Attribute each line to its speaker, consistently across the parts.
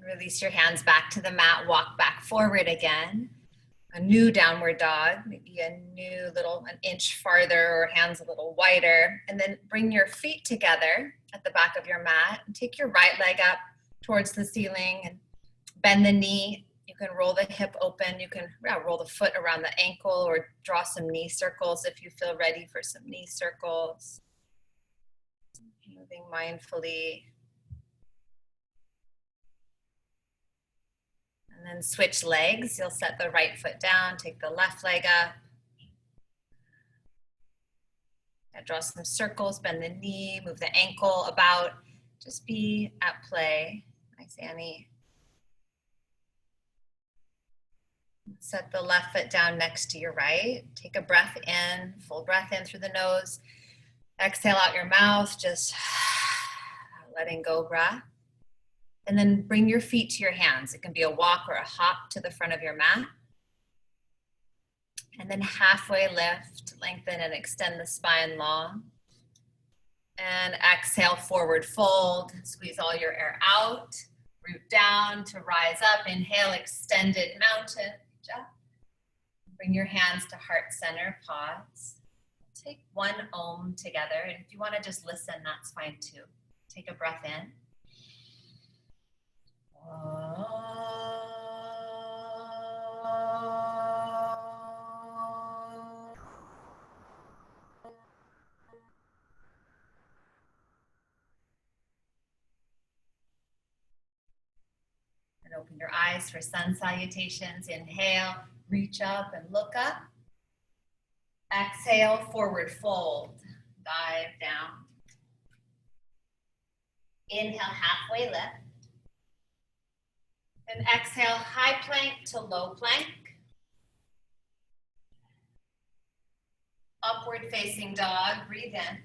Speaker 1: And release your hands back to the mat, walk back forward again. A new downward dog, maybe a new little, an inch farther or hands a little wider. And then bring your feet together at the back of your mat. And take your right leg up towards the ceiling and bend the knee. You can roll the hip open. You can roll the foot around the ankle or draw some knee circles if you feel ready for some knee circles. Moving mindfully. And then switch legs. You'll set the right foot down, take the left leg up. Draw some circles, bend the knee, move the ankle about. Just be at play. Nice, Annie. Set the left foot down next to your right. Take a breath in, full breath in through the nose. Exhale out your mouth, just letting go breath. And then bring your feet to your hands. It can be a walk or a hop to the front of your mat. And then halfway lift, lengthen and extend the spine long. And exhale, forward fold. Squeeze all your air out. Root down to rise up. Inhale, extended mountain. Reach up. Bring your hands to heart center, pause. Take one Om together. And if you want to just listen, that's fine too. Take a breath in. And open your eyes for sun salutations. Inhale, reach up and look up. Exhale, forward fold. Dive down. Inhale, halfway lift. And exhale, high plank to low plank. Upward facing dog, breathe in.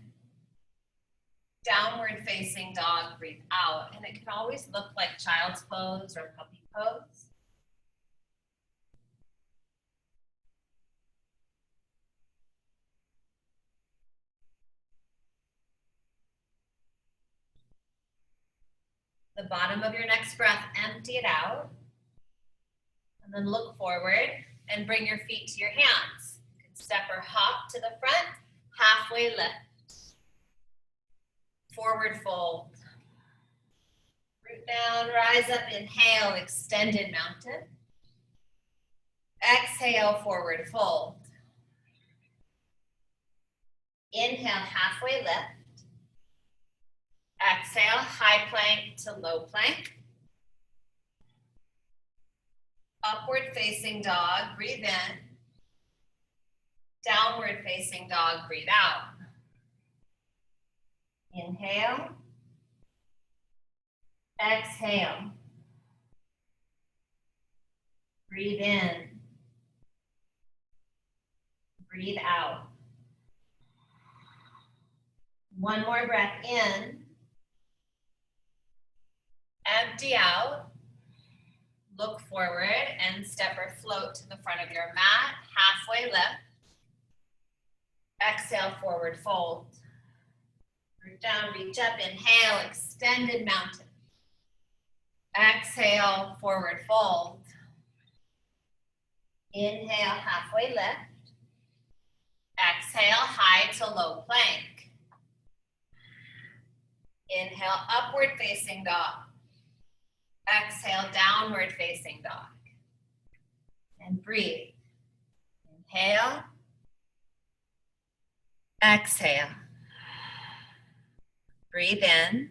Speaker 1: Downward facing dog, breathe out. And it can always look like child's pose or puppy pose. The bottom of your next breath, empty it out. And then look forward and bring your feet to your hands. You can step or hop to the front, halfway lift. Forward fold. Root down, rise up, inhale, extended mountain. Exhale, forward fold. Inhale, halfway lift. Exhale, high plank to low plank. Upward facing dog, breathe in. Downward facing dog, breathe out. Inhale. Exhale. Breathe in. Breathe out. One more breath in. Empty out. Look forward and step or float to the front of your mat. Halfway lift. Exhale, forward fold. Root down, reach up, inhale, extended mountain. Exhale, forward fold. Inhale, halfway lift. Exhale, high to low plank. Inhale, upward facing dog. Exhale, downward facing dog. And breathe. Inhale. Exhale. Breathe in.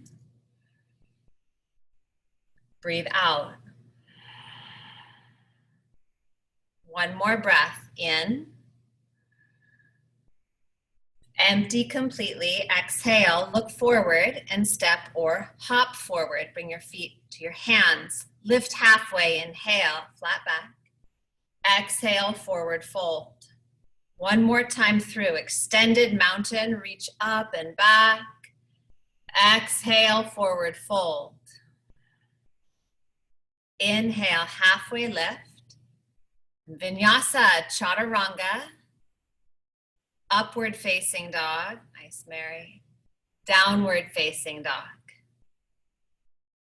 Speaker 1: Breathe out. One more breath in. Empty completely. Exhale, look forward and step or hop forward. Bring your feet to your hands. Lift halfway. Inhale, flat back. Exhale, forward fold. One more time through. Extended mountain, reach up and back. Exhale, forward fold. Inhale, halfway lift. Vinyasa Chaturanga. Upward facing dog. Nice, Mary. Downward facing dog.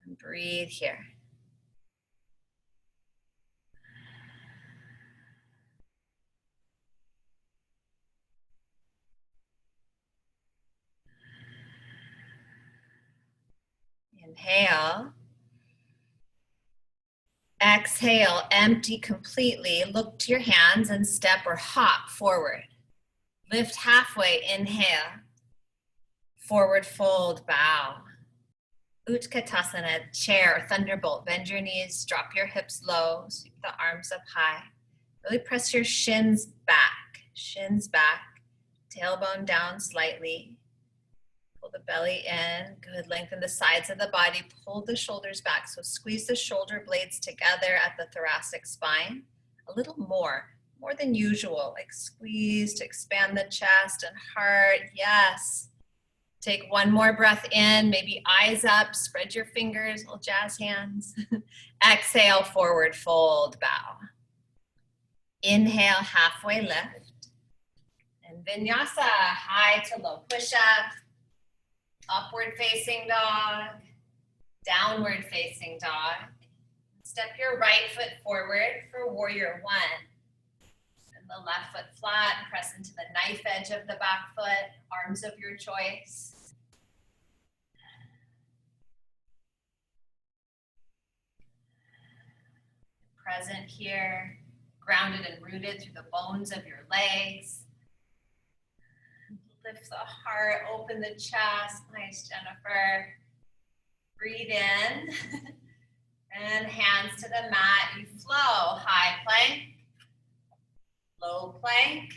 Speaker 1: And breathe here. Inhale. Exhale, empty completely. Look to your hands and step or hop forward. Lift halfway, inhale. Forward fold, bow. Utkatasana, chair or thunderbolt. Bend your knees, drop your hips low, sweep the arms up high. Really press your shins back, tailbone down slightly. Pull the belly in, good. Lengthen the sides of the body, pull the shoulders back. So squeeze the shoulder blades together at the thoracic spine. A little more than usual, like squeeze to expand the chest and heart, yes. Take one more breath in, maybe eyes up, spread your fingers, little jazz hands. Exhale, forward fold, bow. Inhale, halfway lift. And vinyasa, high to low push-up. Upward facing dog, downward facing dog. Step your right foot forward for warrior one. And the left foot flat, press into the knife edge of the back foot, arms of your choice. Present here, grounded and rooted through the bones of your legs. Lift the heart, open the chest. Nice, Jennifer. Breathe in. And hands to the mat. You flow. High plank. Low plank.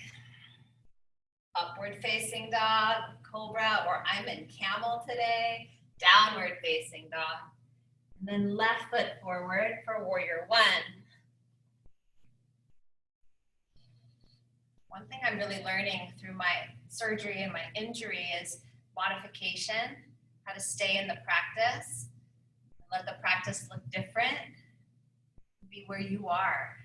Speaker 1: Upward facing dog. Cobra, or I'm in camel today. Downward facing dog. And then left foot forward for warrior one. One thing I'm really learning through my surgery and my injury is modification, how to stay in the practice, let the practice look different, be where you are.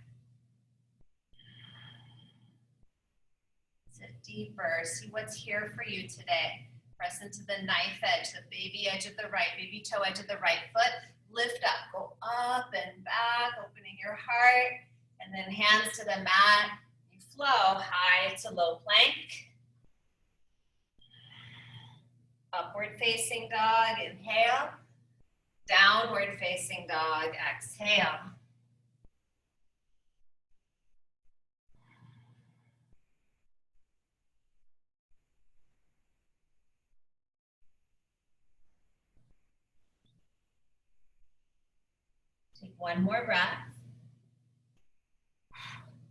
Speaker 1: Sit deeper, see what's here for you today. Press into the knife edge, the baby edge of the right, baby toe edge of the right foot. Lift up, go up and back, opening your heart, and then hands to the mat. Flow, high to low plank. Upward facing dog, inhale. Downward facing dog, exhale. Take one more breath.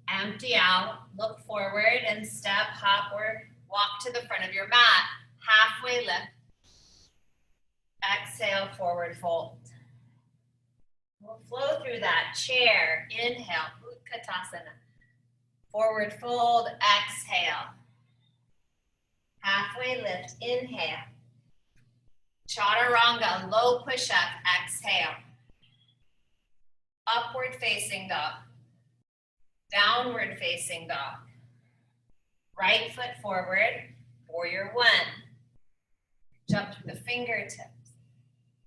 Speaker 1: Empty out, look forward and step, hop, or walk to the front of your mat. Halfway lift. Exhale, forward fold. We'll flow through that chair. Inhale, Utkatasana. Forward fold, exhale. Halfway lift, inhale. Chaturanga, low push-up, exhale. Upward facing dog. Downward facing dog. Right foot forward, warrior one. Jump through the fingertips.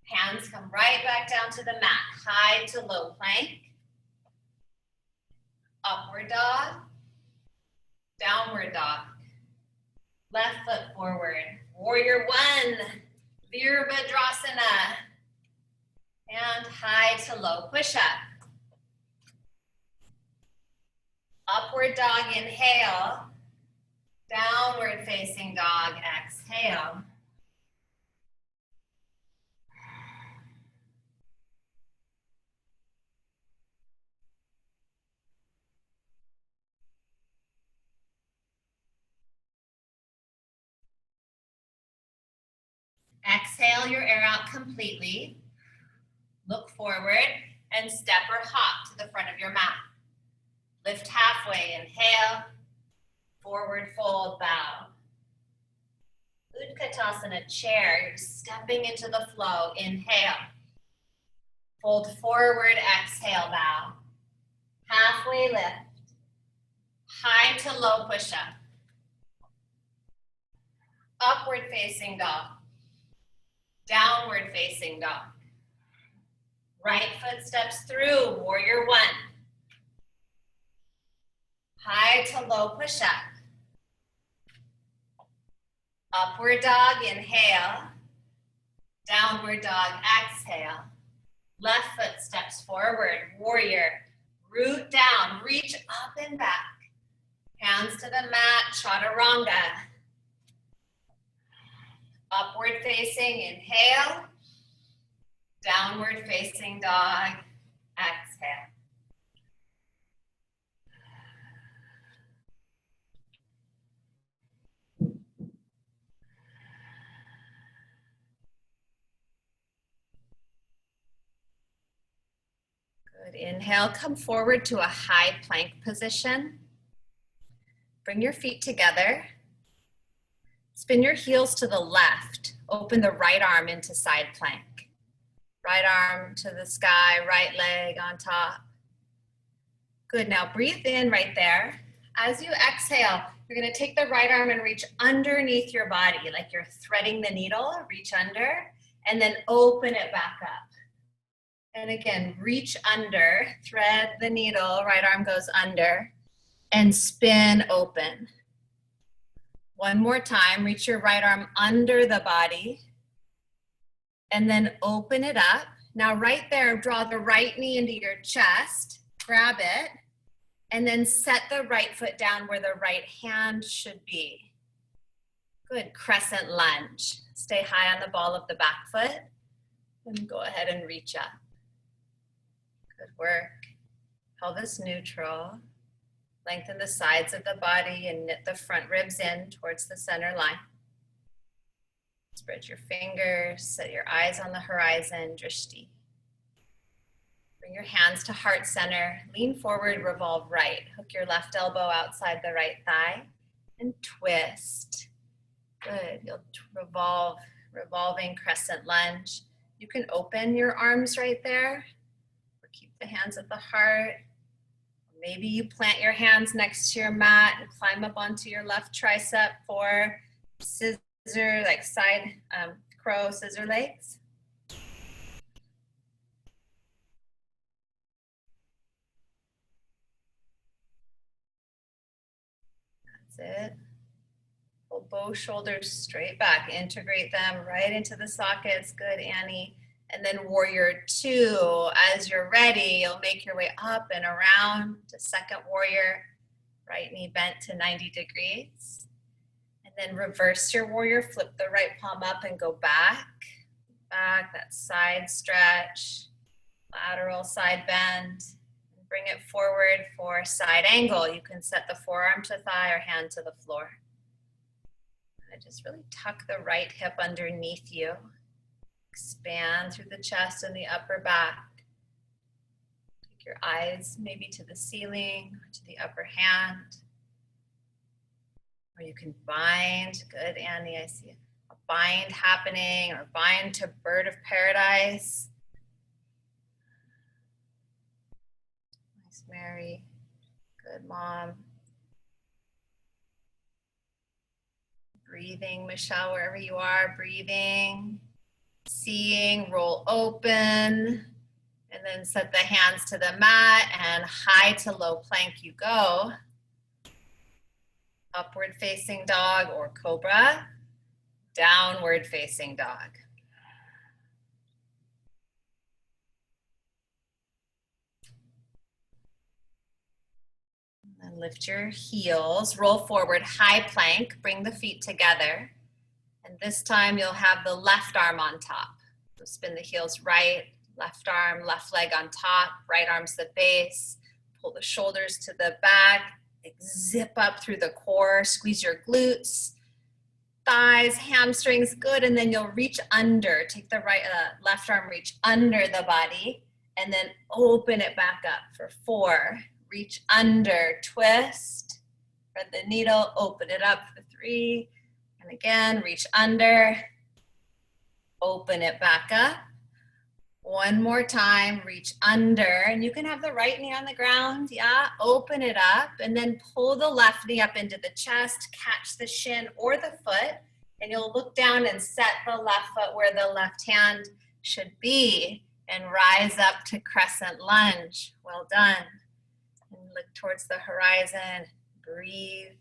Speaker 1: Hands come right back down to the mat. High to low plank. Upward dog. Downward dog. Left foot forward. Warrior one. Virabhadrasana. And high to low push-up. Upward dog, inhale. Downward facing dog, exhale. Exhale your air out completely. Look forward and step or hop to the front of your mat. Lift halfway, inhale. Forward fold, bow. Utkatasana, chair. You're stepping into the flow. Inhale. Fold forward, exhale, bow. Halfway lift. High to low push-up. Upward facing dog. Downward facing dog. Right foot steps through, warrior one. High to low push-up. Upward dog, inhale. Downward downward dog, exhale. Left foot steps forward, warrior. Root down, reach up and back. Hands to the mat, chaturanga. Upward facing, inhale. Downward facing dog, exhale. Good, inhale, come forward to a high plank position. Bring your feet together. Spin your heels to the left. Open the right arm into side plank. Right arm to the sky, right leg on top. Good, now breathe in right there. As you exhale, you're gonna take the right arm and reach underneath your body, like you're threading the needle, reach under, and then open it back up. And again, reach under, thread the needle, right arm goes under, and spin open. One more time, reach your right arm under the body, and then open it up. Now right there, draw the right knee into your chest, grab it, and then set the right foot down where the right hand should be. Good, crescent lunge. Stay high on the ball of the back foot, and go ahead and reach up. Good work. Pelvis neutral. Lengthen the sides of the body and knit the front ribs in towards the center line. Spread your fingers, set your eyes on the horizon, drishti. Bring your hands to heart center, lean forward, revolve right. Hook your left elbow outside the right thigh and twist. Good, you'll revolving crescent lunge. You can open your arms right there or keep the hands at the heart. Maybe you plant your hands next to your mat and climb up onto your left tricep for scissor, like side crow scissor legs. That's it. Pull both shoulders straight back. Integrate them right into the sockets. Good, Annie. And then warrior two. As you're ready, you'll make your way up and around to second warrior. Right knee bent to 90 degrees. And then reverse your warrior. Flip the right palm up and go back. Back, that side stretch. Lateral side bend. Bring it forward for side angle. You can set the forearm to thigh or hand to the floor. And just really tuck the right hip underneath you. Expand through the chest and the upper back. Take your eyes maybe to the ceiling or to the upper hand. Or you can bind. Good, Annie, I see a bind happening, or bind to bird of paradise. Nice, Mary. Good, Mom. Breathing, Michelle, wherever you are, breathing. Seeing, roll open, and then set the hands to the mat and high to low plank you go. Upward facing dog or cobra, downward facing dog. And lift your heels, roll forward, high plank, bring the feet together. And this time you'll have the left arm on top. So spin the heels right, left arm, left leg on top, right arm's the base. Pull the shoulders to the back, zip up through the core, squeeze your glutes, thighs, hamstrings, good. And then you'll reach under, take the left arm, reach under the body, and then open it back up for 4. Reach under, twist, thread the needle, open it up for 3. And again, reach under, open it back up. One more time, reach under, and you can have the right knee on the ground, yeah, open it up, and then pull the left knee up into the chest, catch the shin or the foot, and you'll look down and set the left foot where the left hand should be, and rise up to crescent lunge. Well done. And look towards the horizon, breathe.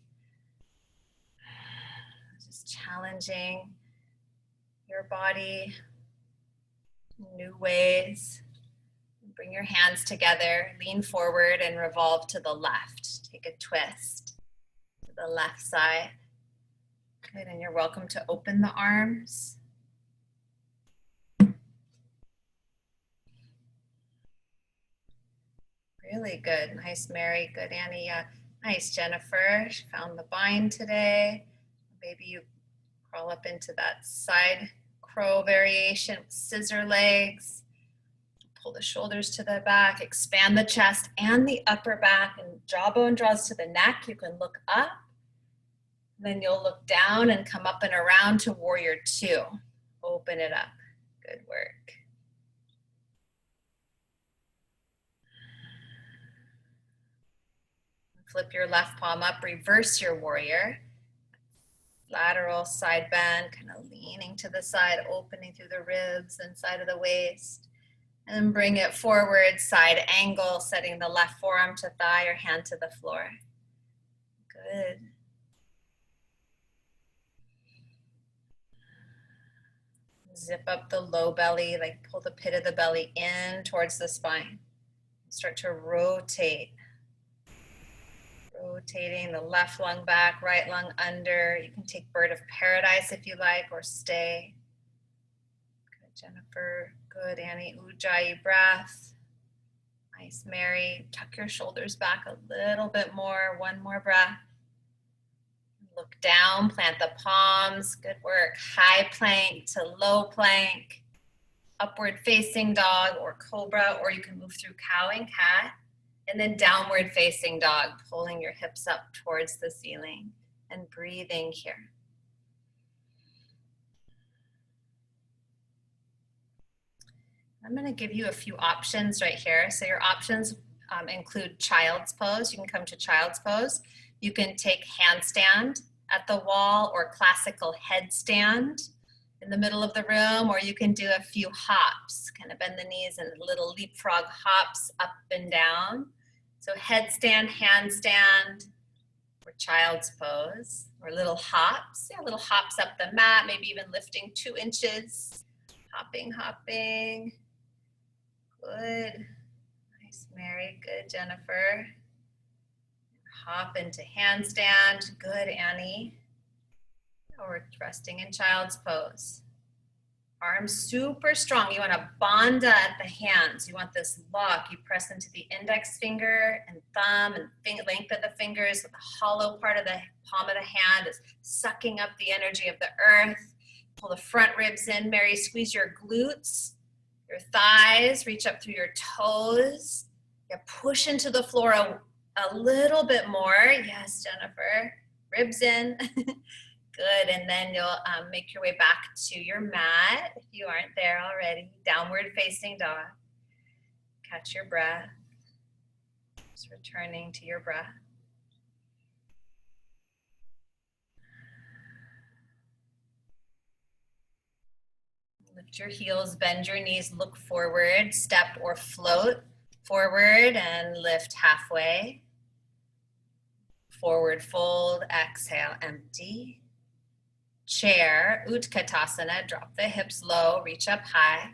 Speaker 1: Just challenging your body new ways. Bring your hands together, lean forward and revolve to the left. Take a twist to the left side. Good, and you're welcome to open the arms. Really good. Nice, Mary. Good, Annie. Yeah. Nice, Jennifer. She found the bind today. Maybe you crawl up into that side crow variation, scissor legs. Pull the shoulders to the back, expand the chest and the upper back, and jawbone draws to the neck. You can look up. Then you'll look down and come up and around to warrior two. Open it up. Good work. Flip your left palm up, reverse your warrior. Lateral side bend, kind of leaning to the side, opening through the ribs and side of the waist. And bring it forward, side angle, setting the left forearm to thigh or hand to the floor. Good. Zip up the low belly, like pull the pit of the belly in towards the spine. Start to rotate. Rotating the left lung back, right lung under. You can take bird of paradise if you like, or stay. Good, Jennifer. Good, Annie. Ujjayi breath. Nice, Mary. Tuck your shoulders back a little bit more. One more breath. Look down, plant the palms. Good work. High plank to low plank. Upward facing dog or cobra, or you can move through cow and cat. And then downward facing dog, pulling your hips up towards the ceiling and breathing here. I'm going to give you a few options right here. So your options include child's pose. You can come to child's pose. You can take handstand at the wall or classical headstand in the middle of the room, or you can do a few hops, kind of bend the knees and little leapfrog hops up and down. So headstand, handstand, or child's pose, or little hops. Yeah, little hops up the mat, maybe even lifting 2 inches. Hopping, hopping. Good. Nice, Mary. Good, Jennifer. Hop into handstand. Good, Annie. Or resting in child's pose. Arms super strong. You want a bandha at the hands. You want this lock. You press into the index finger and thumb and length of the fingers. The hollow part of the palm of the hand is sucking up the energy of the earth. Pull the front ribs in. Mary, squeeze your glutes, your thighs. Reach up through your toes. Yeah, push into the floor a little bit more. Yes, Jennifer. Ribs in. Good, and then you'll make your way back to your mat if you aren't there already. Downward facing dog. Catch your breath. Just returning to your breath. Lift your heels, bend your knees, look forward, step or float forward and lift halfway. Forward fold, exhale, empty. Chair, Utkatasana, drop the hips low, reach up high.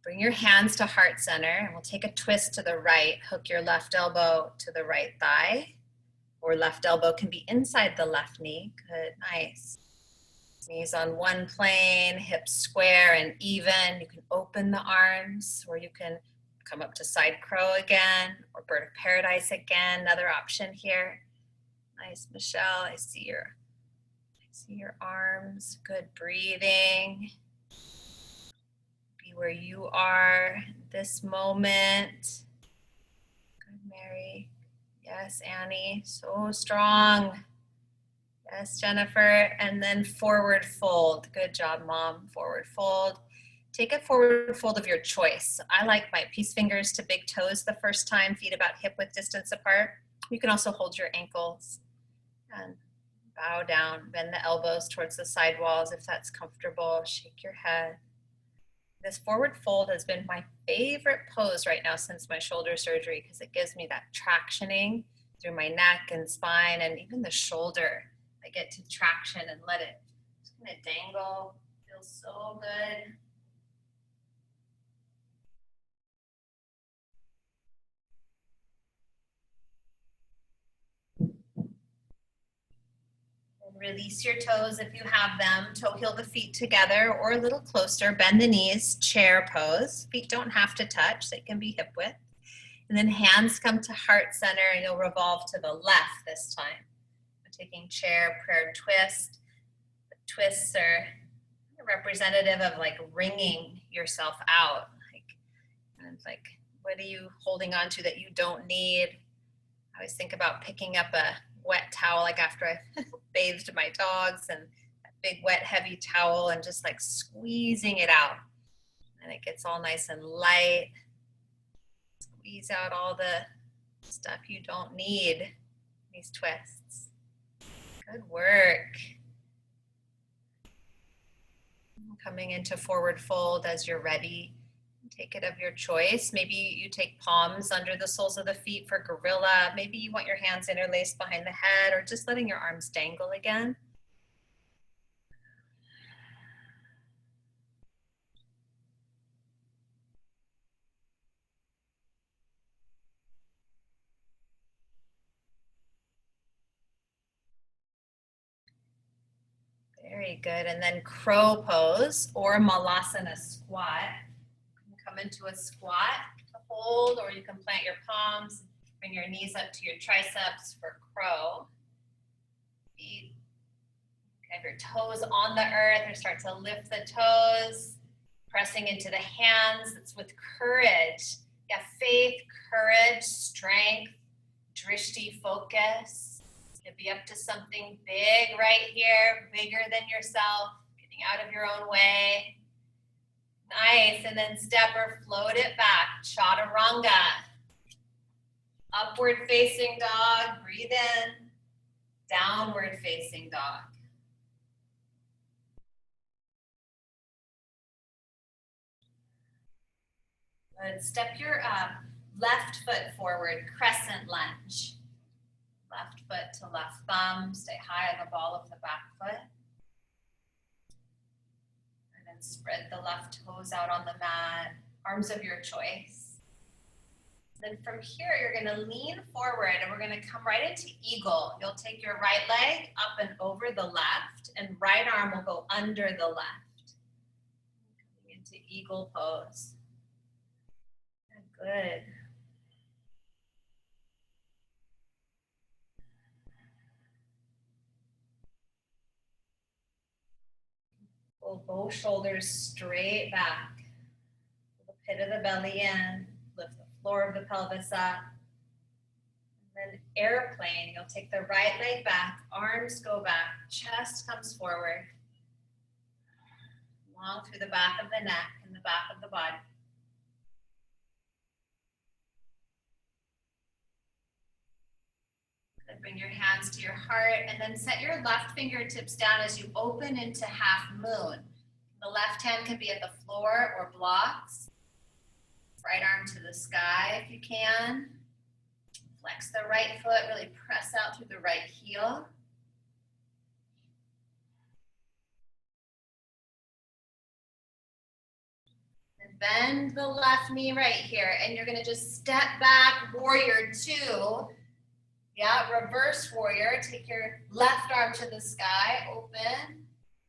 Speaker 1: Bring your hands to heart center and we'll take a twist to the right. Hook your left elbow to the right thigh, or left elbow can be inside the left knee. Good, nice. Knees on one plane, hips square and even. You can open the arms, or you can come up to side crow again, or bird of paradise again. Another option here. Nice, Michelle, I see your arms. Good breathing. Be where you are in this moment. Good, Mary. Yes, Annie, so strong. Yes, Jennifer. And then forward fold. Good job, Mom. Forward fold. Take a forward fold of your choice. I like my peace fingers to big toes the first time, feet about hip width distance apart. You can also hold your ankles and bow down, bend the elbows towards the side walls if that's comfortable. Shake your head. This forward fold has been my favorite pose right now since my shoulder surgery because it gives me that tractioning through my neck and spine and even the shoulder. I get to traction and let it just kind of dangle. Feels so good. Release your toes if you have them. Toe heel the feet together or a little closer. Bend the knees, chair pose. Feet don't have to touch, they can be hip width. And then hands come to heart center and you'll revolve to the left this time. We're taking chair, prayer, twist. The twists are representative of like wringing yourself out. And it's like, what are you holding on to that you don't need? I always think about picking up a wet towel, like after I bathed my dogs, and that big wet heavy towel, and just like squeezing it out. And it gets all nice and light. Squeeze out all the stuff you don't need, these twists. Good work. Coming into forward fold as you're ready. Take it of your choice. Maybe you take palms under the soles of the feet for gorilla. Maybe you want your hands interlaced behind the head, or just letting your arms dangle again. Very good. And then crow pose or malasana squat. You can come into a squat to hold, or you can plant your palms, bring your knees up to your triceps for crow. Feet. Have your toes on the earth, or start to lift the toes, pressing into the hands. It's with courage. Yeah, faith, courage, strength, drishti, focus. You'll be up to something big right here, bigger than yourself, getting out of your own way. Nice, and then step or float it back, chaturanga. Upward facing dog, breathe in. Downward facing dog. Good, step your left foot forward, crescent lunge. Left foot to left thumb, stay high on the ball of the back foot. And then spread the left toes out on the mat, arms of your choice. Then from here, you're gonna lean forward and we're gonna come right into eagle. You'll take your right leg up and over the left, and right arm will go under the left. Coming into eagle pose. Good. Pull both shoulders straight back. Pull the pit of the belly in, lift the floor of the pelvis up. And then airplane, you'll take the right leg back, arms go back, chest comes forward. Long through the back of the neck and the back of the body. Bring your hands to your heart, and then set your left fingertips down as you open into half moon. The left hand can be at the floor or blocks. Right arm to the sky if you can. Flex the right foot, really press out through the right heel. And bend the left knee right here, and you're gonna just step back, warrior two. Yeah, reverse warrior. Take your left arm to the sky, open,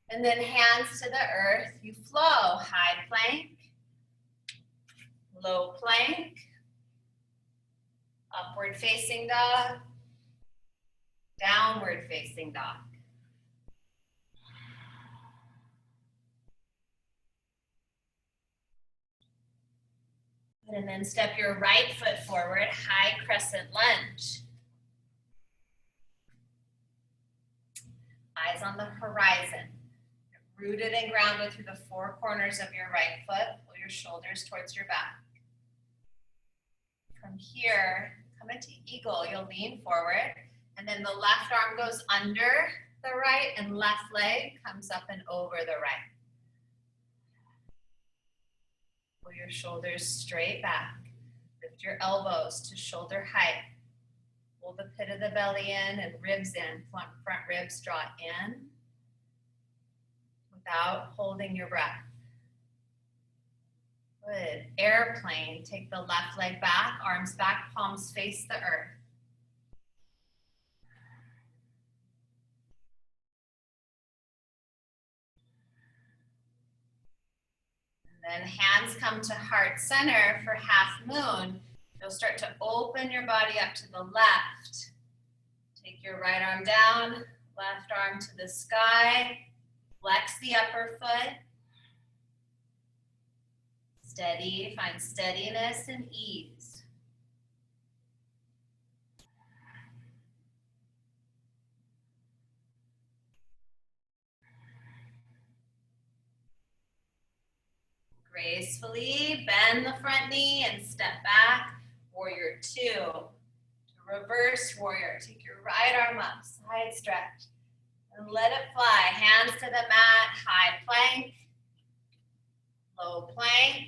Speaker 1: and then hands to the earth. You flow. High plank, low plank, upward facing dog, downward facing dog. And then step your right foot forward, high crescent lunge. Eyes on the horizon. Rooted and grounded through the four corners of your right foot. Pull your shoulders towards your back. From here, come into eagle. You'll lean forward, and then the left arm goes under the right, and left leg comes up and over the right. Pull your shoulders straight back. Lift your elbows to shoulder height. Pull the pit of the belly in and ribs in. Front ribs draw in without holding your breath. Good. Airplane. Take the left leg back, arms back, palms face the earth. Then hands come to heart center for half moon. You'll start to open your body up to the left. Take your right arm down, left arm to the sky. Flex the upper foot. Steady, find steadiness and ease. Gracefully bend the front knee and step back. Warrior two. Reverse warrior. Take your right arm up, side stretch. And let it fly. Hands to the mat, high plank, low plank,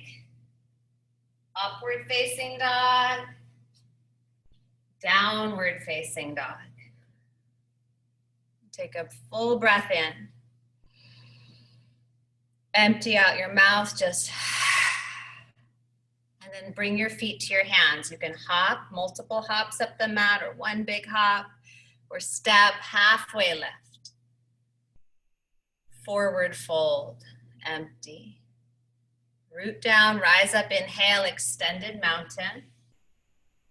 Speaker 1: upward facing dog, downward facing dog. Take a full breath in. Empty out your mouth, just, and then bring your feet to your hands. You can hop, multiple hops up the mat, or one big hop, or step halfway lift. Forward fold, empty. Root down, rise up, inhale, extended mountain.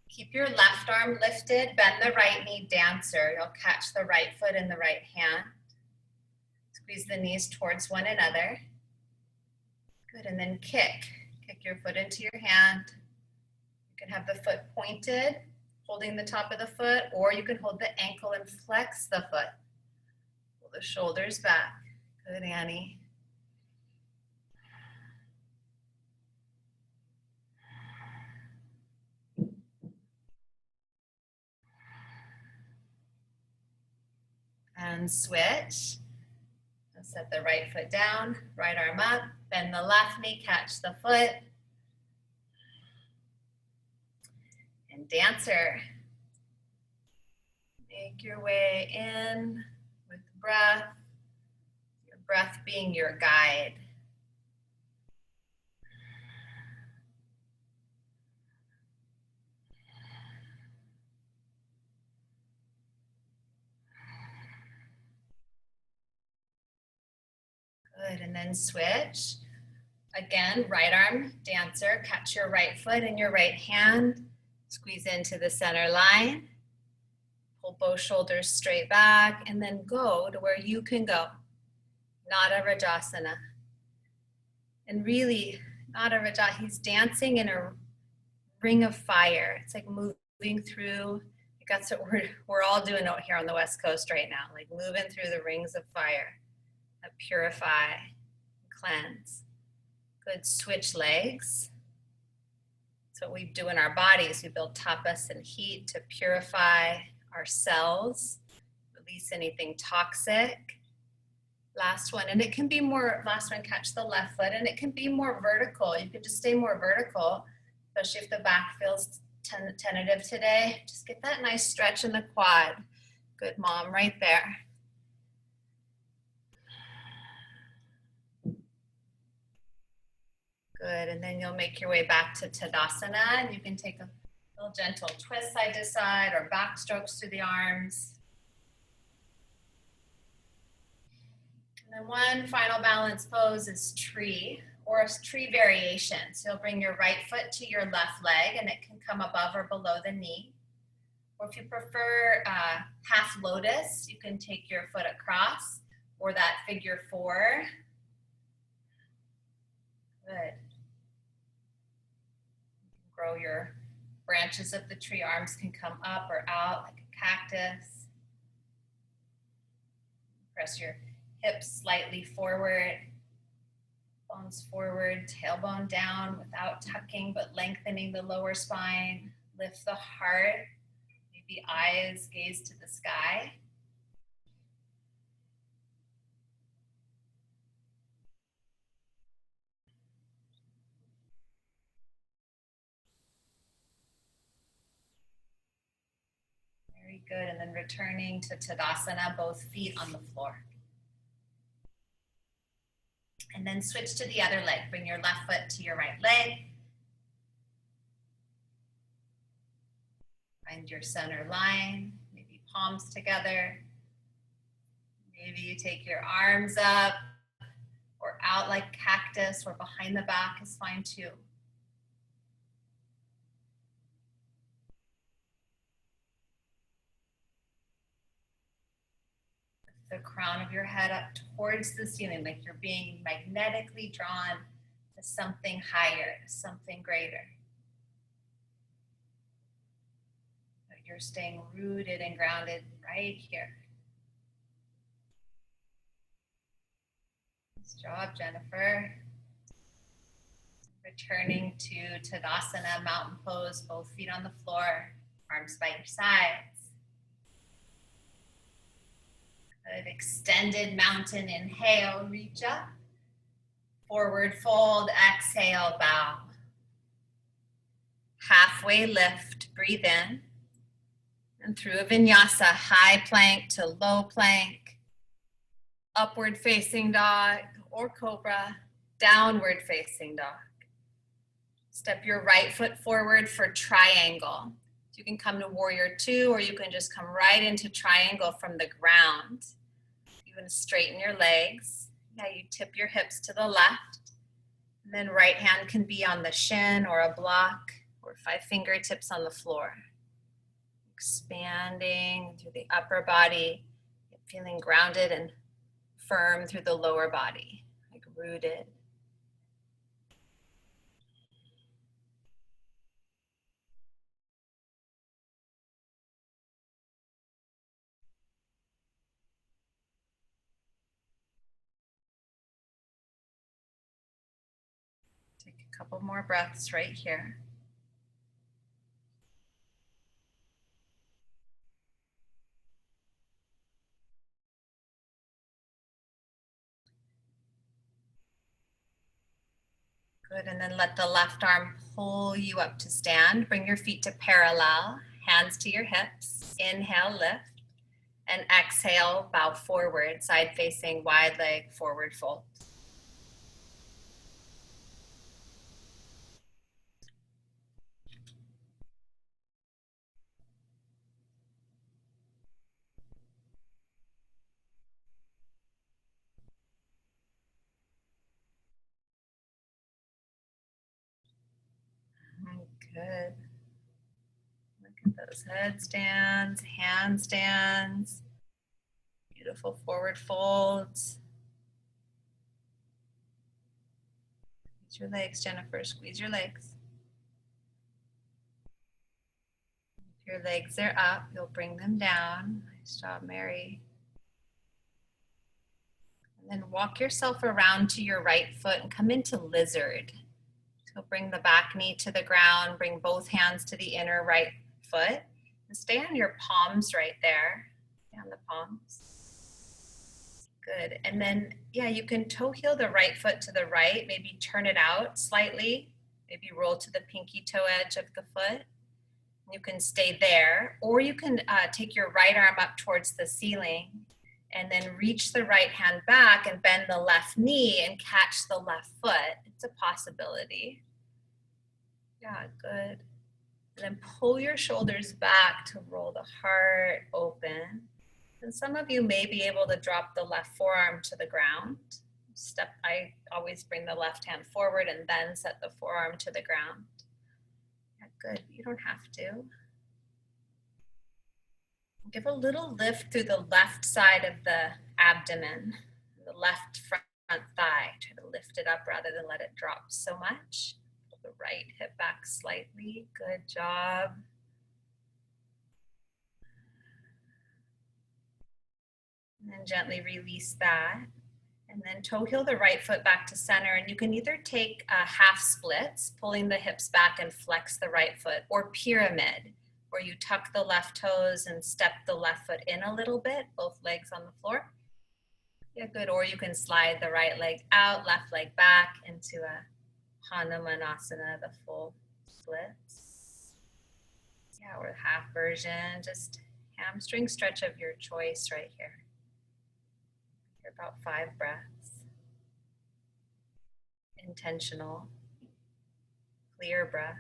Speaker 1: Keep your left arm lifted, bend the right knee, dancer. You'll catch the right foot in the right hand. Squeeze the knees towards one another. Good, and then kick. Kick your foot into your hand. You can have the foot pointed, holding the top of the foot, or you can hold the ankle and flex the foot. Pull the shoulders back. Good, Annie. And switch. Set the right foot down, right arm up, bend the left knee, catch the foot. And dancer. Make your way in with breath, your breath being your guide. Good, and then switch. Again, right arm, dancer, catch your right foot in your right hand, squeeze into the center line, pull both shoulders straight back, and then go to where you can go. Nada Rajasana. And really, Nada Rajasana, he's dancing in a ring of fire. It's like moving through, that's what we're all doing out here on the West Coast right now, like moving through the rings of fire. Purify, cleanse. Good, switch legs. That's what we do in our bodies. We build tapas and heat to purify our cells, release anything toxic. Last one, and it can be more, last one, catch the left foot, and it can be more vertical. You can just stay more vertical, especially if the back feels tentative today. Just get that nice stretch in the quad. Good, mom, right there. Good, and then you'll make your way back to Tadasana, and you can take a little gentle twist side to side or back strokes through the arms. And then one final balance pose is tree, or a tree variation. So you'll bring your right foot to your left leg, and it can come above or below the knee. Or if you prefer half lotus, you can take your foot across, or that figure four. Good. Grow your branches of the tree. Arms can come up or out like a cactus. Press your hips slightly forward, bones forward, tailbone down without tucking but lengthening the lower spine. Lift the heart, maybe eyes gaze to the sky. Very good, and then returning to Tadasana, both feet on the floor. And then switch to the other leg. Bring your left foot to your right leg. Find your center line, maybe palms together. Maybe you take your arms up or out like cactus or behind the back is fine too. The crown of your head up towards the ceiling, like you're being magnetically drawn to something higher, something greater. But you're staying rooted and grounded right here. Nice job, Jennifer. Returning to Tadasana, mountain pose, both feet on the floor, arms by your sides. Good, extended mountain inhale, reach up. Forward fold, exhale, bow. Halfway lift, breathe in. And through a vinyasa, high plank to low plank, upward facing dog or cobra, downward facing dog. Step your right foot forward for triangle. You can come to warrior two, or you can just come right into triangle from the ground. You can straighten your legs. Yeah, you tip your hips to the left. And then right hand can be on the shin or a block, or 5 fingertips on the floor. Expanding through the upper body, feeling grounded and firm through the lower body, like rooted. Take a couple more breaths right here. Good, and then let the left arm pull you up to stand. Bring your feet to parallel, hands to your hips. Inhale, lift, and exhale, bow forward, side facing, wide leg, forward fold. Good. Look at those headstands, handstands, beautiful forward folds. Squeeze your legs, Jennifer, squeeze your legs. If your legs are up, you'll bring them down. Nice job, Mary. And then walk yourself around to your right foot and come into lizard. So bring the back knee to the ground, bring both hands to the inner right foot, and stay on your palms right there. Stay on the palms. Good. And then, yeah, you can toe heel the right foot to the right, maybe turn it out slightly, maybe roll to the pinky toe edge of the foot. You can stay there, or you can take your right arm up towards the ceiling and then reach the right hand back and bend the left knee and catch the left foot. It's a possibility. Yeah, good. And then pull your shoulders back to roll the heart open. And some of you may be able to drop the left forearm to the ground. I always bring the left hand forward and then set the forearm to the ground. Yeah, good. You don't have to. Give a little lift through the left side of the abdomen, the left front thigh. Try to lift it up rather than let it drop so much. Pull the right hip back slightly. Good job. And then gently release that. And then toe heel the right foot back to center. And you can either take half splits, pulling the hips back and flex the right foot, or pyramid, where you tuck the left toes and step the left foot in a little bit, both legs on the floor. Yeah, good. Or you can slide the right leg out, left leg back into a Hanumanasana, the full splits. Yeah, or half version, just hamstring stretch of your choice right here. For about 5 breaths. Intentional, clear breaths.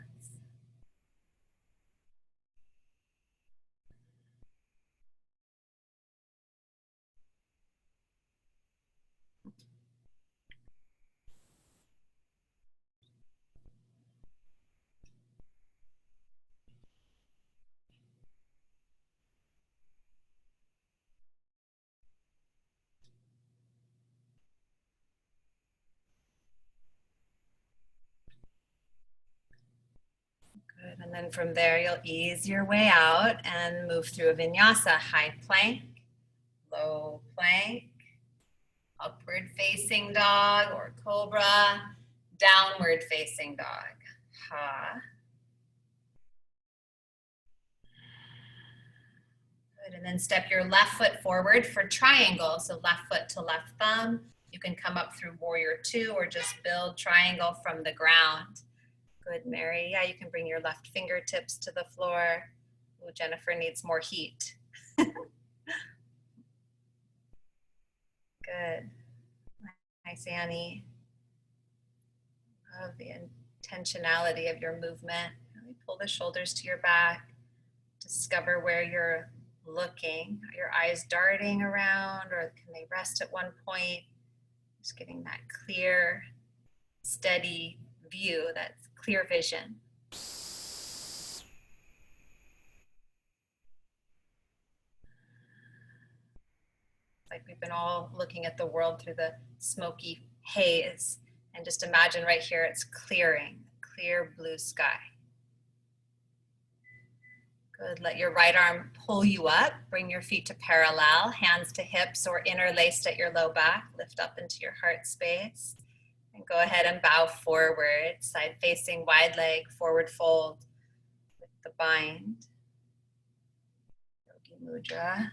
Speaker 1: Good. And then from there, you'll ease your way out and move through a vinyasa. High plank, low plank, upward facing dog or cobra, downward facing dog. Ha. Good. And then step your left foot forward for triangle. So left foot to left thumb. You can come up through warrior two or just build triangle from the ground. Good, Mary. Yeah, you can bring your left fingertips to the floor. Ooh, Jennifer needs more heat. Good. Nice, Annie. Love the intentionality of your movement. Really pull the shoulders to your back. Discover where you're looking. Are your eyes darting around or can they rest at one point? Just getting that clear, steady view, that clear vision. Like we've been all looking at the world through the smoky haze. And just imagine right here it's clearing, clear blue sky. Good, let your right arm pull you up. Bring your feet to parallel, hands to hips or interlaced at your low back. Lift up into your heart space. And go ahead and bow forward, side facing, wide leg, forward fold with the bind. Yogi Mudra.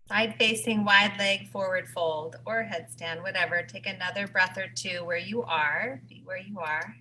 Speaker 1: Side facing, wide leg, forward fold, or headstand, whatever. Take another breath or two where you are. Be where you are.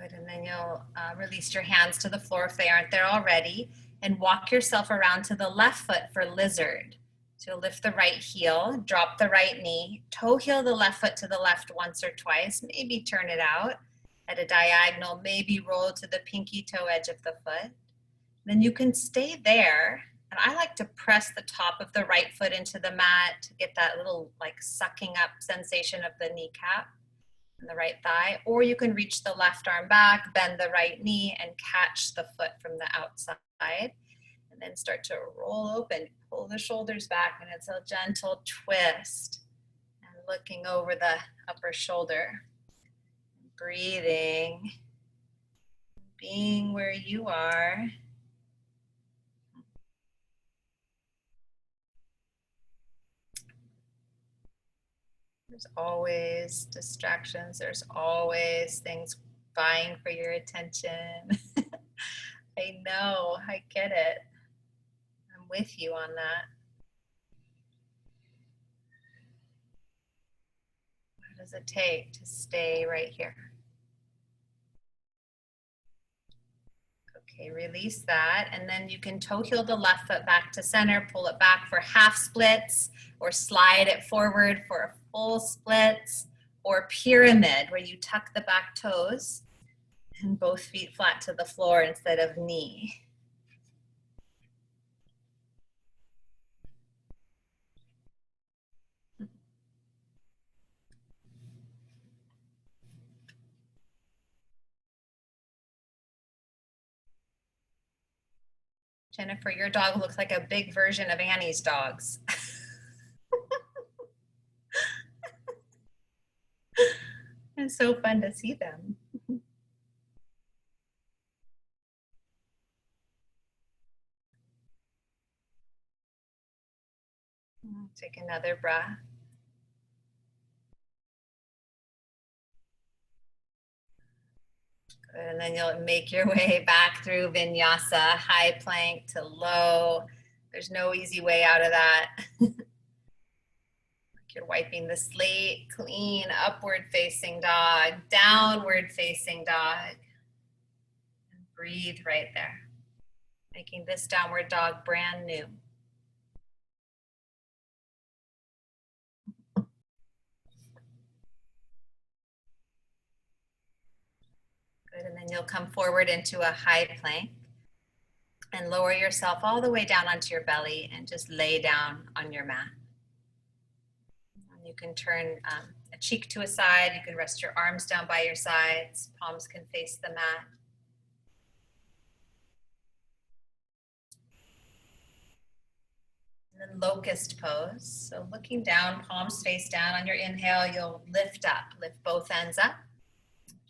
Speaker 1: Good, and then you'll release your hands to the floor if they aren't there already, and walk yourself around to the left foot for lizard. So lift the right heel, drop the right knee, toe heel the left foot to the left once or twice, maybe turn it out at a diagonal, maybe roll to the pinky toe edge of the foot. Then you can stay there, and I like to press the top of the right foot into the mat to get that little like sucking up sensation of the kneecap and the right thigh, or you can reach the left arm back, bend the right knee, and catch the foot from the outside. And then start to roll open, pull the shoulders back, and it's a gentle twist. And looking over the upper shoulder. Breathing, being where you are. There's always distractions. There's always things vying for your attention. I know, I get it. I'm with you on that. What does it take to stay right here? Okay, release that. And then you can toe heel the left foot back to center, pull it back for half splits, or slide it forward for a full splits, or pyramid where you tuck the back toes and both feet flat to the floor instead of knee. Jennifer, your dog looks like a big version of Annie's dogs. It's so fun to see them. Take another breath. Good. And then you'll make your way back through vinyasa, high plank to low. There's no easy way out of that. You're wiping the slate clean. Upward facing dog, downward facing dog. And breathe right there, making this downward dog brand new. Good, and then you'll come forward into a high plank and lower yourself all the way down onto your belly and just lay down on your mat. And you can turn a cheek to a side. You can rest your arms down by your sides. Palms can face the mat. And then locust pose. So looking down, palms face down. On your inhale, you'll lift up, lift both ends up.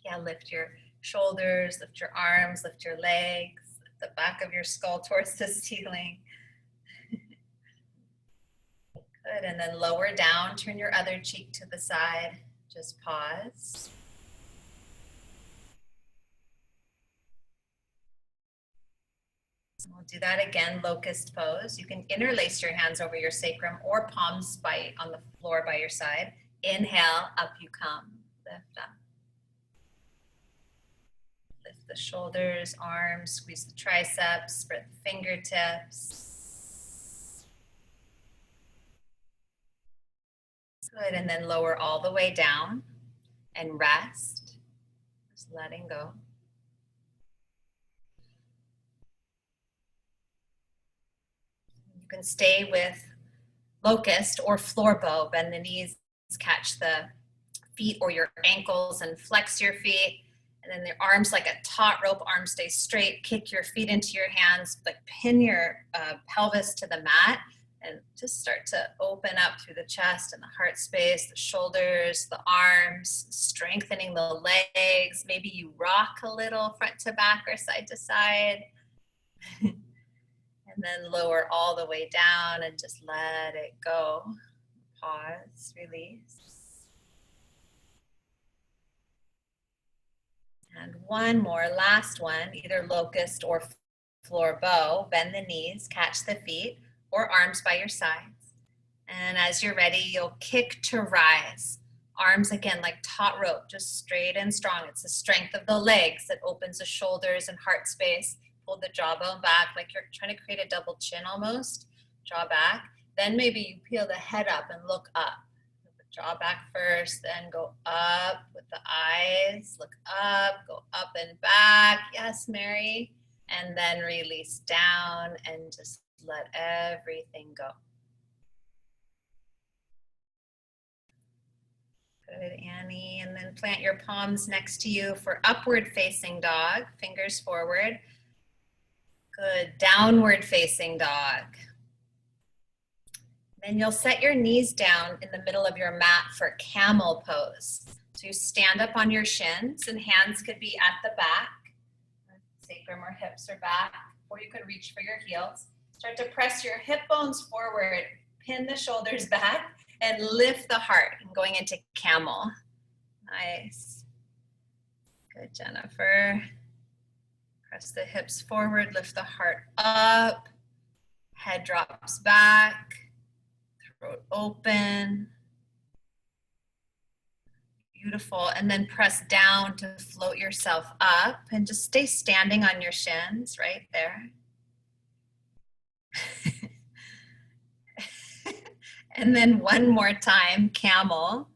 Speaker 1: Yeah, lift your shoulders, lift your arms, lift your legs, lift the back of your skull towards the ceiling. Good, and then lower down, turn your other cheek to the side. Just pause. We'll do that again, locust pose. You can interlace your hands over your sacrum or palms on the floor by your side. Inhale, up you come, lift up. Lift the shoulders, arms, squeeze the triceps, spread the fingertips. Good, and then lower all the way down and rest. Just letting go. You can stay with locust or floor bow. Bend the knees, catch the feet or your ankles and flex your feet. And then the arms like a taut rope, arms stay straight, kick your feet into your hands, like pin your pelvis to the mat and just start to open up through the chest and the heart space, the shoulders, the arms, strengthening the legs. Maybe you rock a little front to back or side to side. And then lower all the way down and just let it go. Pause, release. And one more, last one, either locust or floor bow. Bend the knees, catch the feet or arms by your sides. And as you're ready, you'll kick to rise. Arms again like taut rope, just straight and strong. It's the strength of the legs that opens the shoulders and heart space. Pull the jawbone back like you're trying to create a double chin almost. Jaw back. Then maybe you peel the head up and look up. Jaw back first, then go up with the eyes. Look up, go up and back. Yes, Mary. And then release down and just let everything go. Good, Annie. And then plant your palms next to you for upward facing dog. Fingers forward. Good, downward facing dog. Then you'll set your knees down in the middle of your mat for camel pose. So you stand up on your shins and hands could be at the back. Sacrum or hips are back, or you could reach for your heels. Start to press your hip bones forward, pin the shoulders back, and lift the heart. Going into camel. Nice. Good, Jennifer. Press the hips forward, lift the heart up. Head drops back. Throat open. Beautiful. And then press down to float yourself up and just stay standing on your shins right there. And then one more time, camel.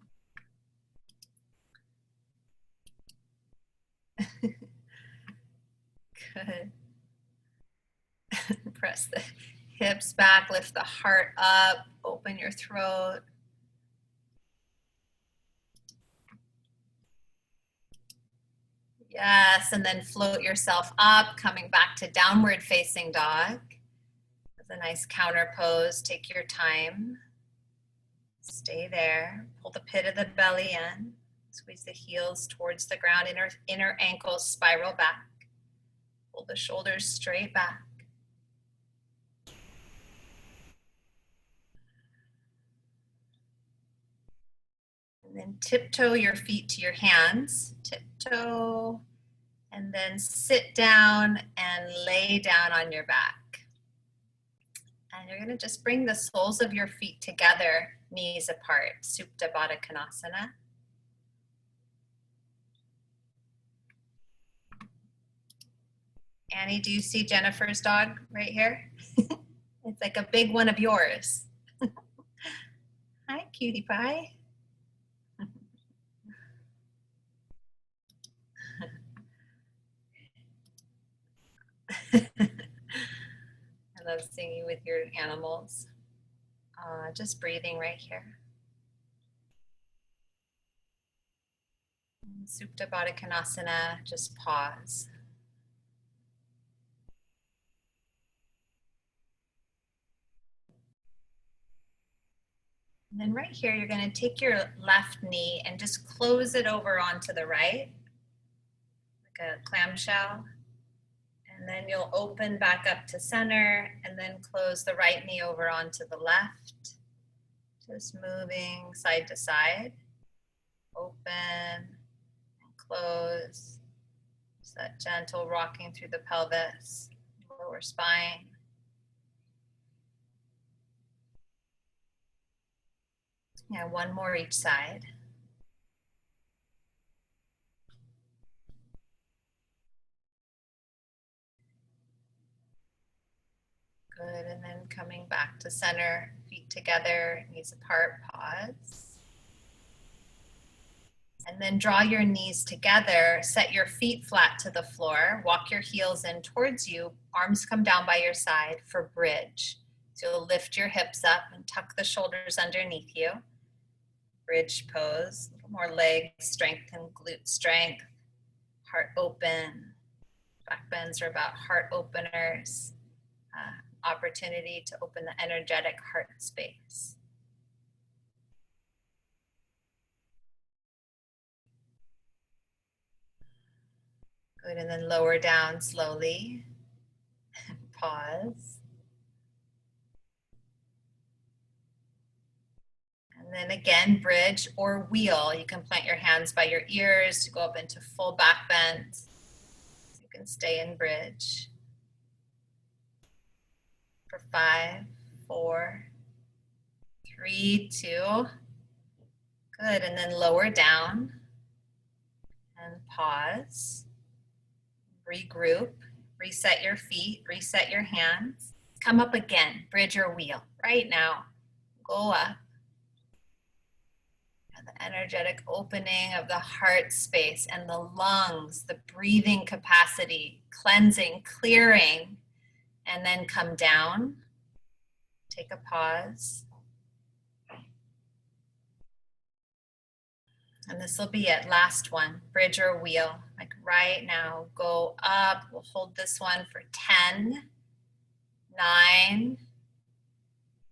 Speaker 1: Good. Press the hips back, lift the heart up, open your throat. Yes, and then float yourself up, coming back to downward facing dog. That's a nice counter pose. Take your time. Stay there. Pull the pit of the belly in. Squeeze the heels towards the ground, inner ankles spiral back. Pull the shoulders straight back. And then tiptoe your feet to your hands. Tiptoe. And then sit down and lay down on your back. And you're gonna just bring the soles of your feet together, knees apart, Supta Baddha Konasana. Annie, do you see Jennifer's dog right here? It's like a big one of yours. Hi, cutie pie. I love seeing you with your animals. Just breathing right here. Supta Baddha Konasana, just pause. And then right here, you're going to take your left knee and just close it over onto the right, like a clamshell. And then you'll open back up to center and then close the right knee over onto the left. Just moving side to side. Open and close. Just that gentle rocking through the pelvis, lower spine. Yeah, one more each side. Good, and then coming back to center, feet together, knees apart, pause. And then draw your knees together, set your feet flat to the floor, walk your heels in towards you, arms come down by your side for bridge. So you'll lift your hips up and tuck the shoulders underneath you. Bridge pose, a little more leg strength and glute strength, heart open. Back bends are about heart openers. Opportunity to open the energetic heart space. Good, and then lower down slowly. Pause. And then again, bridge or wheel. You can plant your hands by your ears to go up into full back bend. You can stay in bridge. For 5, 4, 3, 2. Good, and then lower down and pause. Regroup, reset your feet, reset your hands. Come up again, bridge or wheel. Right now, go up. And the energetic opening of the heart space and the lungs, the breathing capacity, cleansing, clearing. And then come down, take a pause. And this will be it, last one, bridge or wheel. Like right now, go up, we'll hold this one for 10, 9,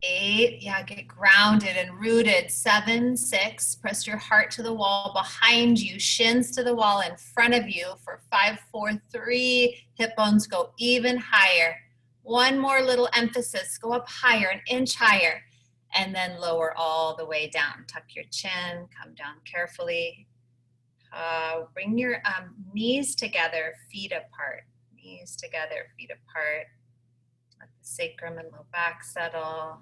Speaker 1: 8, yeah, get grounded and rooted, 7, 6, press your heart to the wall behind you, shins to the wall in front of you for 5, 4, 3, hip bones go even higher. One more little emphasis, go up higher, an inch higher, and then lower all the way down. Tuck your chin, come down carefully. Bring your knees together, feet apart. Knees together, feet apart. Let the sacrum and low back settle.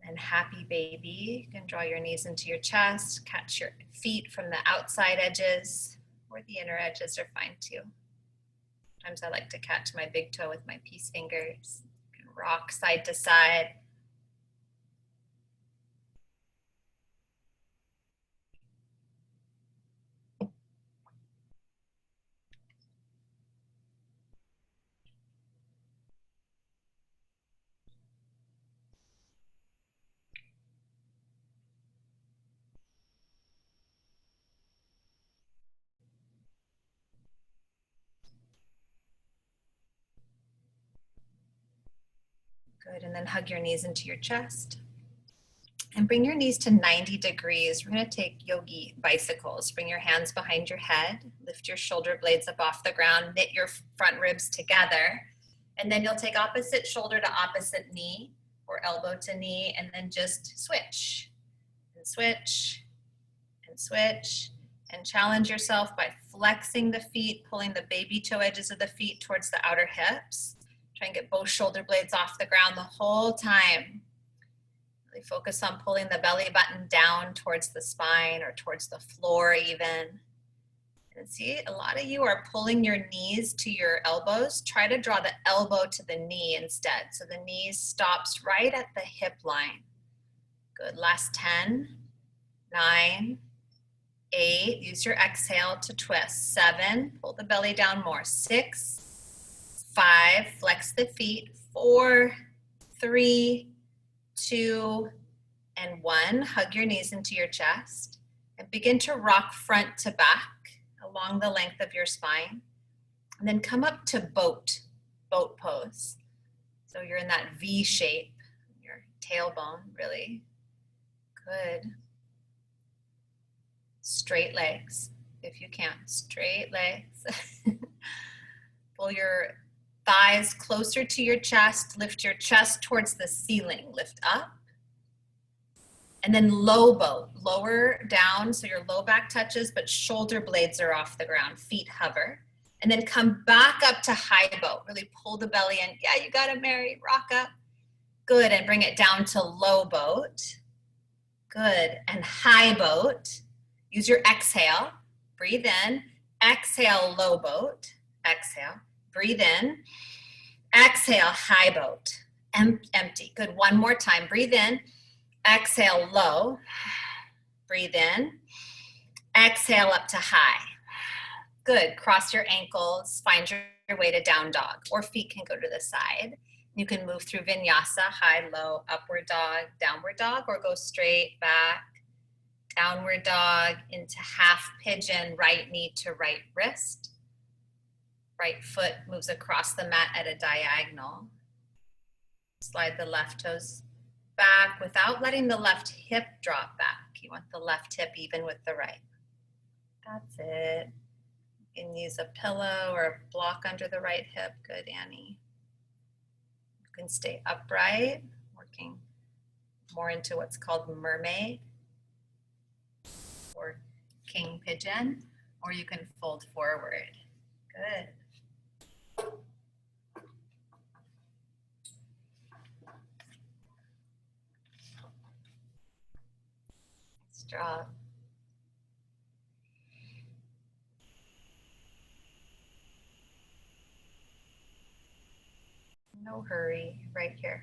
Speaker 1: And happy baby. You can draw your knees into your chest, catch your feet from the outside edges, or the inner edges are fine too. Sometimes I like to catch my big toe with my peace fingers. You can rock side to side. Good, and then hug your knees into your chest. And bring your knees to 90 degrees. We're gonna take yogi bicycles. Bring your hands behind your head, lift your shoulder blades up off the ground, knit your front ribs together. And then you'll take opposite shoulder to opposite knee or elbow to knee, and then just switch and switch and switch can challenge yourself by flexing the feet, pulling the baby toe edges of the feet towards the outer hips. Try and get both shoulder blades off the ground the whole time. Really focus on pulling the belly button down towards the spine or towards the floor even. And see, a lot of you are pulling your knees to your elbows. Try to draw the elbow to the knee instead. So the knee stops right at the hip line. Good, last 10, 9, 8, use your exhale to twist. 7, pull the belly down more. 6, 5, flex the feet. 4, 3, 2, and 1. Hug your knees into your chest and begin to rock front to back along the length of your spine. And then come up to boat pose. So you're in that V shape, your tailbone really. Good. Straight legs, if you can. Straight legs. Pull your thighs closer to your chest. Lift your chest towards the ceiling. Lift up. And then low boat. Lower down so your low back touches, but shoulder blades are off the ground. Feet hover. And then come back up to high boat. Really pull the belly in. Yeah, you got it, Mary. Rock up. Good. And bring it down to low boat. Good. And high boat. Use your exhale, breathe in, exhale, low boat, exhale, breathe in, exhale, high boat, empty. Good, one more time, breathe in, exhale, low, breathe in, exhale up to high. Good, cross your ankles, find your way to down dog, or feet can go to the side. You can move through vinyasa, high, low, upward dog, downward dog, or go straight back. Downward dog into half pigeon, right knee to right wrist. Right foot moves across the mat at a diagonal. Slide the left toes back without letting the left hip drop back. You want the left hip even with the right. That's it. You can use a pillow or a block under the right hip. Good, Annie. You can stay upright, working more into what's called mermaid or king pigeon, or you can fold forward. Good. Nice job. No hurry, right here.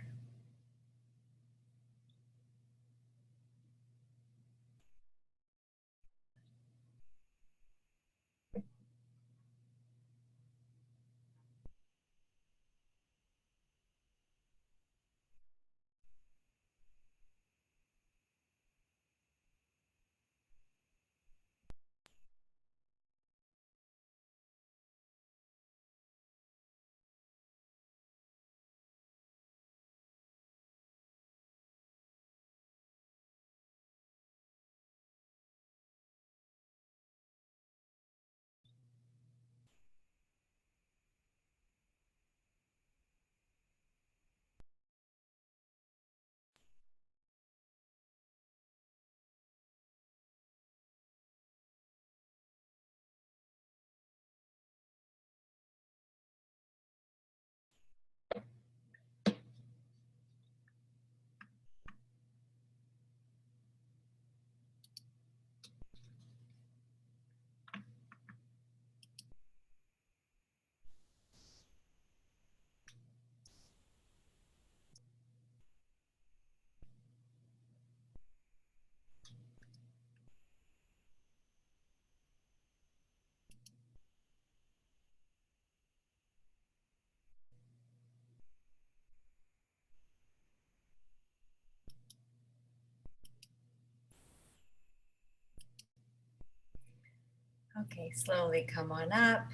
Speaker 1: Okay, slowly come on up.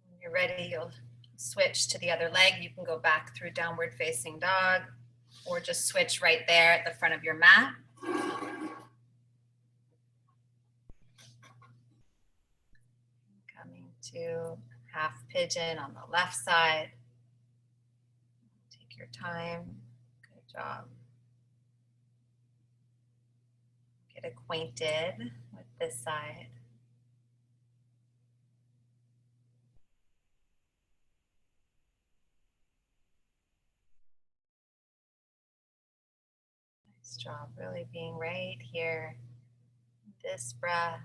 Speaker 1: When you're ready, you'll switch to the other leg. You can go back through downward facing dog, or just switch right there at the front of your mat. Coming to half pigeon on the left side. Take your time. Good job. Get acquainted with this side. Nice job, really being right here, this breath.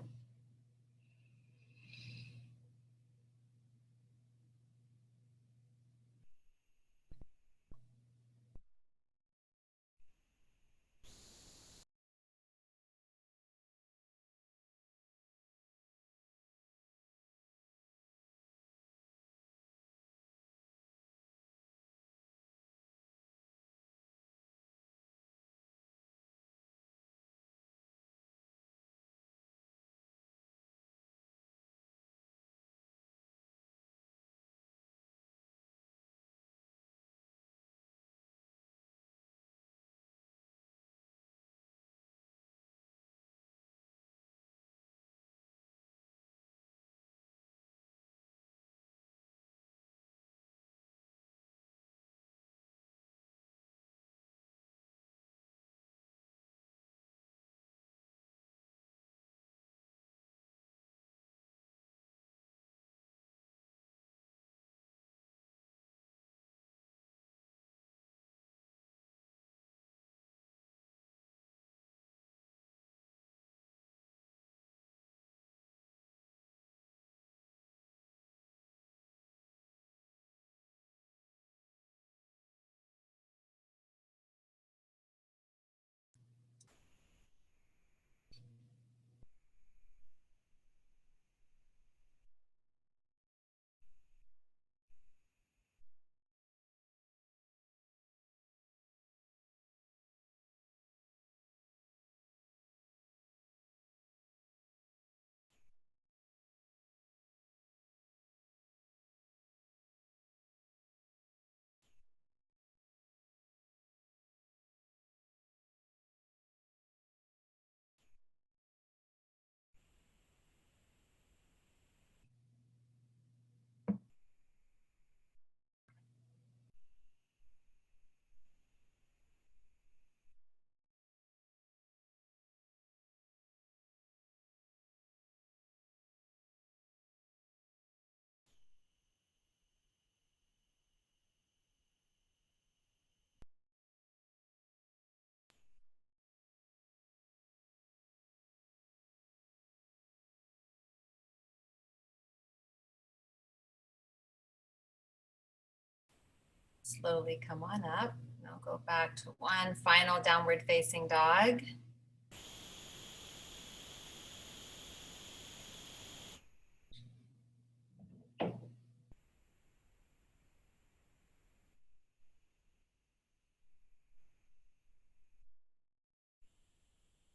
Speaker 1: Slowly come on up. Now go back to one final downward facing dog.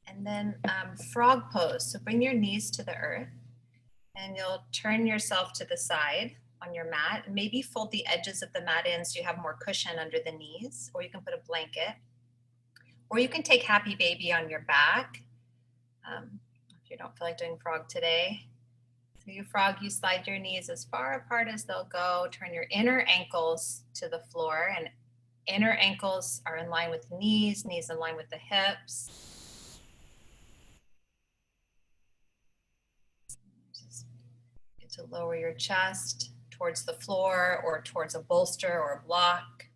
Speaker 1: And then frog pose. So bring your knees to the earth and you'll turn yourself to the side on your mat and maybe fold the edges of the mat in so you have more cushion under the knees, or you can put a blanket, or you can take happy baby on your back if you don't feel like doing frog today. So you frog, you slide your knees as far apart as they'll go, turn your inner ankles to the floor, and inner ankles are in line with knees, knees in line with the hips. Just get to lower your chest towards the floor or towards a bolster or a block.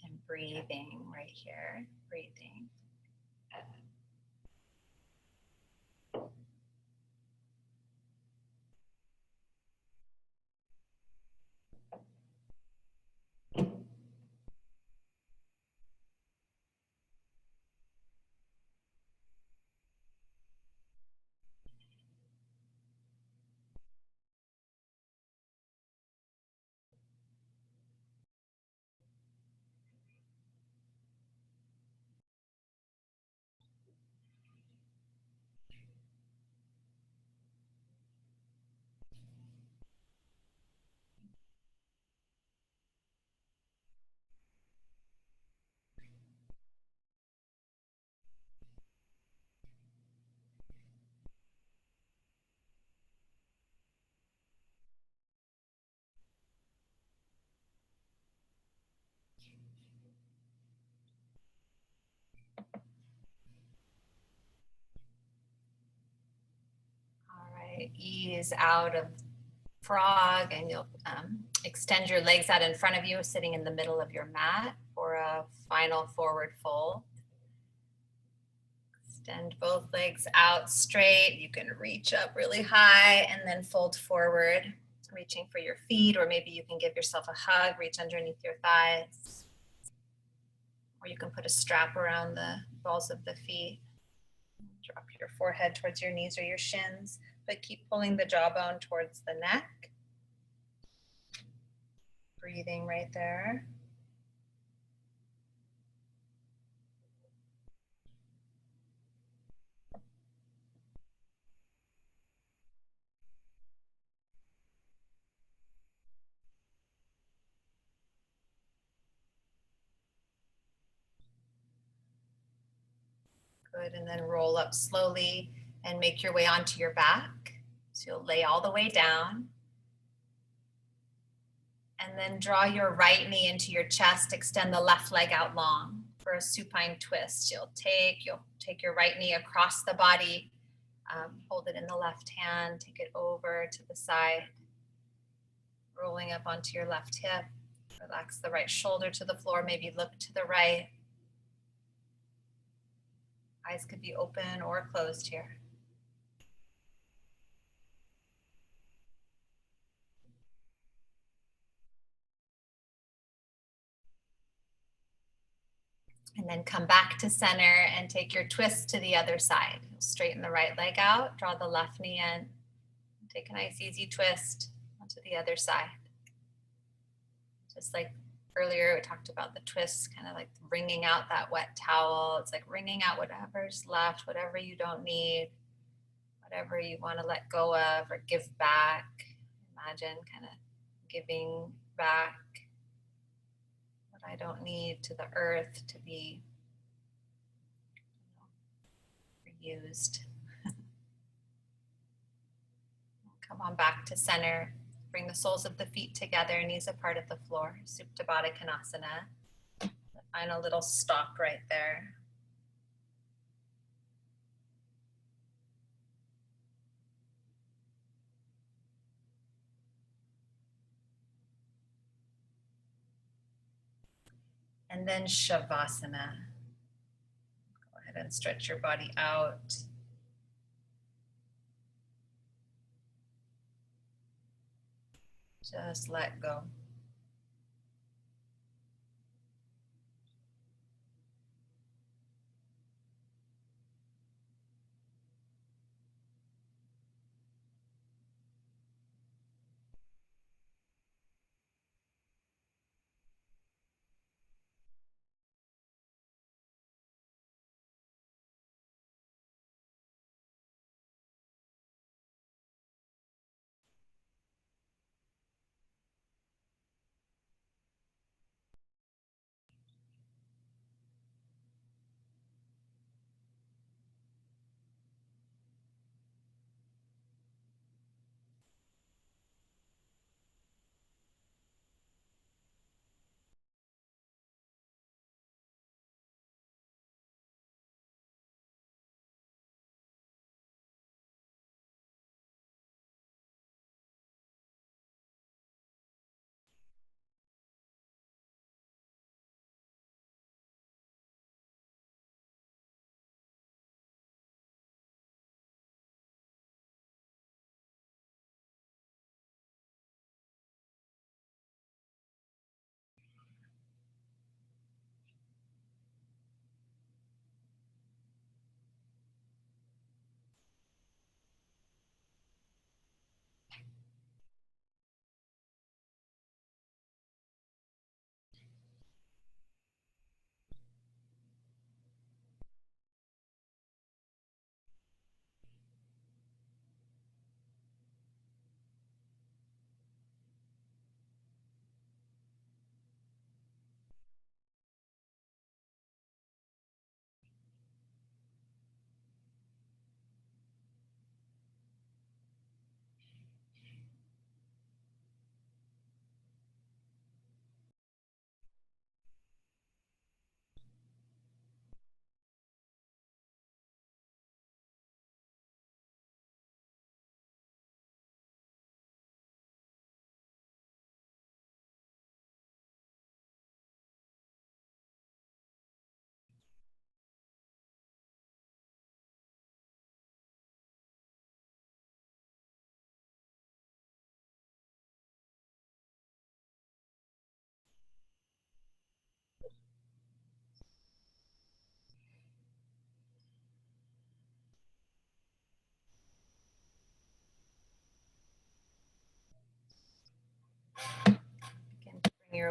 Speaker 1: And breathing right here, breathing. All right, ease out of frog and you'll extend your legs out in front of you, sitting in the middle of your mat for a final forward fold. Extend both legs out straight. You can reach up really high and then fold forward, reaching for your feet, or maybe you can give yourself a hug, reach underneath your thighs. Or you can put a strap around the balls of the feet. Drop your forehead towards your knees or your shins, but keep pulling the jawbone towards the neck. Breathing right there. Good, and then roll up slowly and make your way onto your back. So you'll lay all the way down. And then draw your right knee into your chest, extend the left leg out long for a supine twist. You'll take your right knee across the body, hold it in the left hand, take it over to the side, rolling up onto your left hip. Relax the right shoulder to the floor, maybe look to the right. Eyes could be open or closed here. And then come back to center and take your twist to the other side. Straighten the right leg out, draw the left knee in. Take a nice easy twist onto the other side. Just like earlier, we talked about the twist, kind of like wringing out that wet towel. It's like wringing out whatever's left, whatever you don't need, whatever you want to let go of or give back. Imagine kind of giving back what I don't need to the earth to be reused. Come on back to center. Bring the soles of the feet together, knees apart at the floor. Supta Baddha Konasana. Find a little stop right there. And then Shavasana. Go ahead and stretch your body out. Just let go.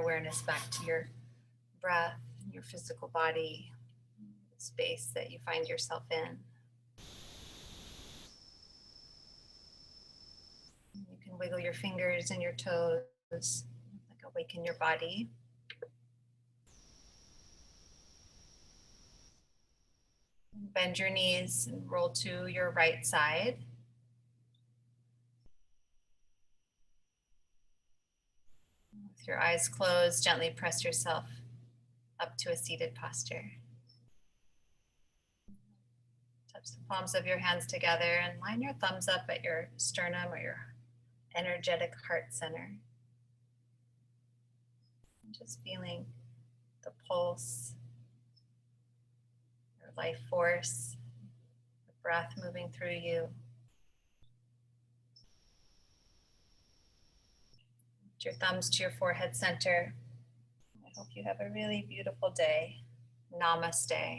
Speaker 1: awareness back to your breath, your physical body, the space that you find yourself in. You can wiggle your fingers and your toes, like awaken your body. Bend your knees and roll to your right side. With your eyes closed, gently press yourself up to a seated posture. Touch the palms of your hands together and line your thumbs up at your sternum or your energetic heart center. And just feeling the pulse, your life force, the breath moving through you. Put your thumbs to your forehead center. I hope you have a really beautiful day. Namaste.